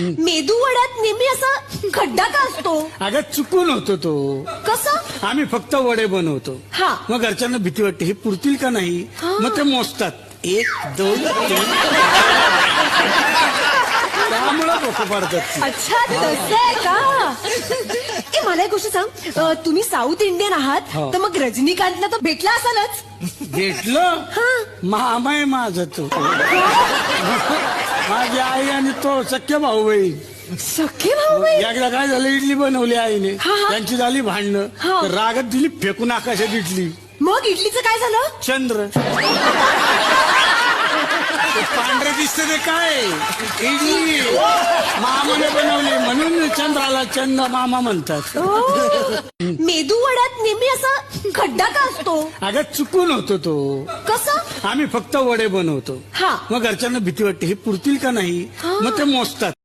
मेदू वड्यात नेहमी असा खड्डा का असतो? अगं चुकून होतो तो. कसं? आम्ही फक्त वडे बनवतो. हा. मग घरच्यांना भीती वाटते हे पुरतील का नाही. हा. मग ते मोजतात 1 2 3 त्यामुळे डोकं पाडतात. अच्छा तसं आहे का? ए मला एक गोष्ट सांग, तुम्ही साऊथ इंडियन आहात हो. तर मग रजनीकांतला तर भेटला असालच. भेटलं मामा आहे माझा तो. माझी आई आणि तो सख्य भाऊ बहीण. सख्खे भाऊ बहीण? एकदा काय झालं इडली बनवली आईने, हा, हा. त्यांची झाली भांडणं. हा. तर रागात दिली फेकून आकाशात इडली. मग इडलीचं काय झालं? चंद्र ते पांढरे दिसते ते काय इडली मामाने बनवली म्हणून चंद्राला चंद मामा म्हणतात. मेदू वड्यात नेहमी असा खड्डा का असतो? अगं चुकून होतो तो. कसं? आम्ही फक्त वडे बनवतो. हा. मग घरच्यांना भीती वाटते हे पुरतील का नाही. मग ते मोजतात